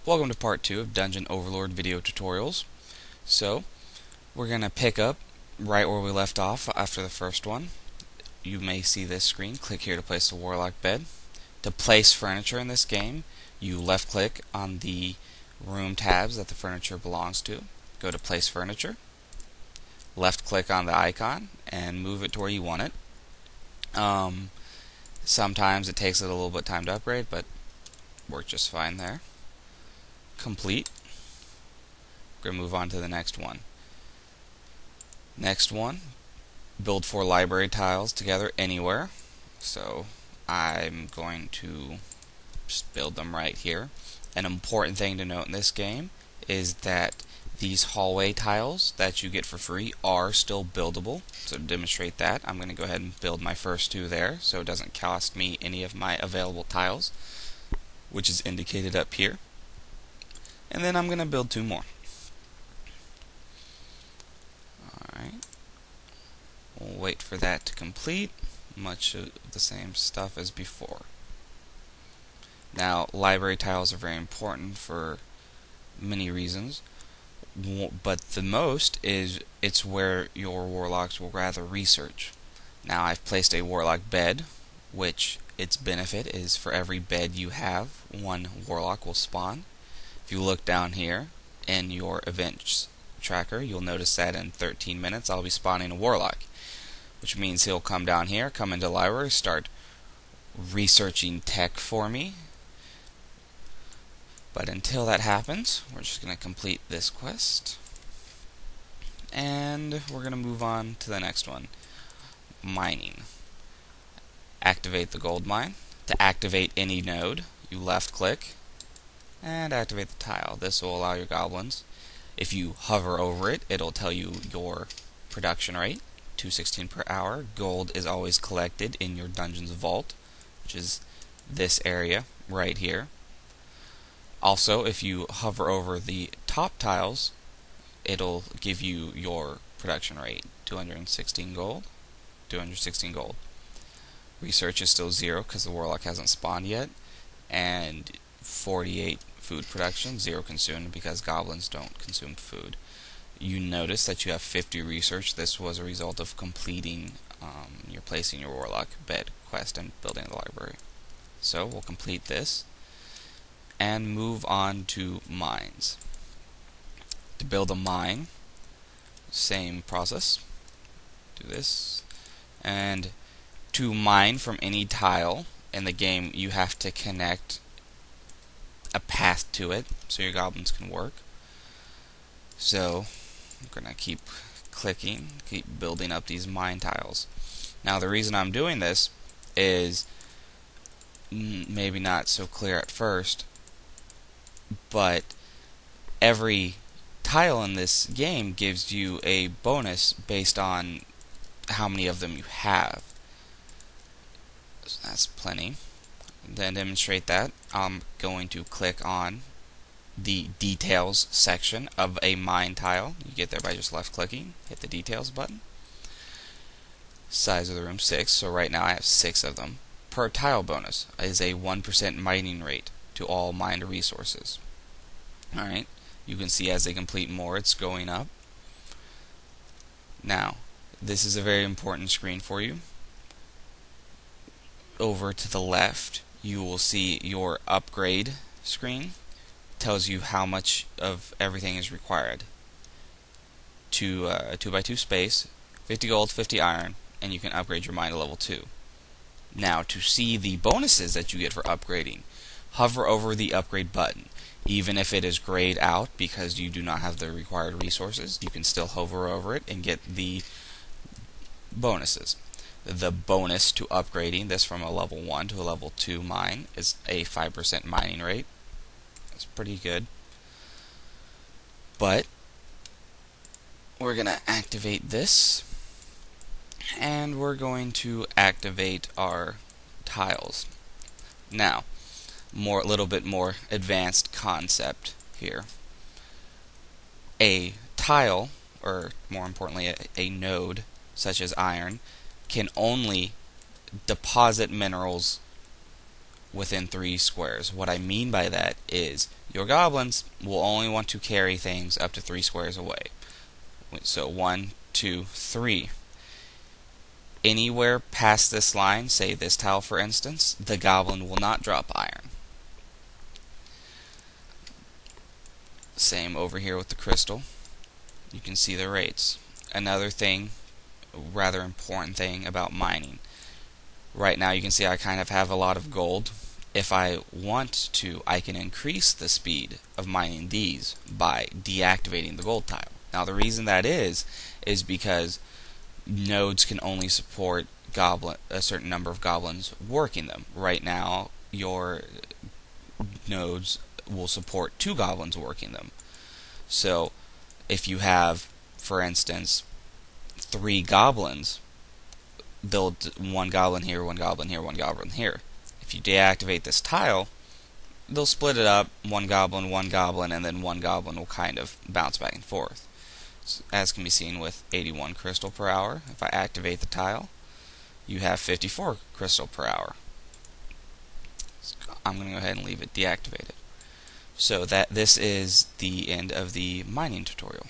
Welcome to part 2 of Dungeon Overlord video tutorials. So, we're going to pick up right where we left off after the first one. You may see this screen. Click here to place the Warlock bed. To place furniture in this game, you left click on the room tabs that the furniture belongs to. Go to Place Furniture. Left click on the icon and move it to where you want it. Sometimes it takes it a little bit of time to upgrade, but works just fine there. Complete. We're going to move on to the next one. Next one, build 4 library tiles together anywhere. So I'm going to just build them right here. An important thing to note in this game is that these hallway tiles that you get for free are still buildable. So to demonstrate that, I'm going to go ahead and build my first 2 there so it doesn't cost me any of my available tiles, which is indicated up here. And then I'm going to build 2 more. Alright. We'll wait for that to complete. Much of the same stuff as before. Now, library tiles are very important for many reasons, but the most is it's where your warlocks will gather research. Now, I've placed a warlock bed, which its benefit is for every bed you have, 1 warlock will spawn. If you look down here in your events tracker, you'll notice that in 13 minutes I'll be spawning a warlock, which means he'll come down here, come into library, start researching tech for me. But until that happens, we're just going to complete this quest, and we're going to move on to the next one. Mining. Activate the gold mine. To activate any node, you left click and activate the tile. This will allow your goblins, if you hover over it, it'll tell you your production rate, 216 per hour. Gold is always collected in your dungeon's vault, which is this area right here. Also, if you hover over the top tiles, it'll give you your production rate, 216 gold. Research is still 0 because the warlock hasn't spawned yet, and 48 food production, 0 consumed because goblins don't consume food. You notice that you have 50 research. This was a result of completing you're placing your warlock bed quest and building the library. So we'll complete this and move on to mines. To build a mine, same process. Do this, and to mine from any tile in the game, you have to connect a path to it so your goblins can work. So I'm gonna keep clicking, keep building up these mine tiles. Now the reason I'm doing this is maybe not so clear at first, but every tile in this game gives you a bonus based on how many of them you have. So that's plenty. Then demonstrate that, I'm going to click on the details section of a mine tile. You get there by just left clicking, hit the details button. Size of the room 6, so right now I have 6 of them. Per tile bonus is a 1% mining rate to all mined resources. Alright, you can see as they complete more, it's going up. Now, this is a very important screen for you. Over to the left, you will see your upgrade screen. Tells you how much of everything is required. 2x2 space, 50 gold, 50 iron, and you can upgrade your mine to level 2. Now, to see the bonuses that you get for upgrading, hover over the upgrade button. Even if it is grayed out because you do not have the required resources, you can still hover over it and get the bonuses. The bonus to upgrading this from a level 1 to a level 2 mine is a 5% mining rate. That's pretty good. But we're going to activate this, and we're going to activate our tiles. Now, a little bit more advanced concept here. A tile, or more importantly a node, such as iron, can only deposit minerals within 3 squares. What I mean by that is Your goblins will only want to carry things up to 3 squares away. So 1, 2, 3. Anywhere past this line, say this tile for instance, the goblin will not drop iron. Same over here with the crystal. You can see the rates. Another thing, rather important thing about mining. Right now you can see I kind of have a lot of gold. If I want to, I can increase the speed of mining these by deactivating the gold tile. Now the reason that is because nodes can only support a certain number of goblins working them. Right now your nodes will support 2 goblins working them. So if you have, for instance, 3 goblins, they'll 1 goblin here, 1 goblin here, 1 goblin here. If you deactivate this tile, they'll split it up, 1 goblin, and then 1 goblin will kind of bounce back and forth. So, as can be seen with 81 crystal per hour, if I activate the tile, you have 54 crystal per hour. So I'm going to go ahead and leave it deactivated. So this is the end of the mining tutorial.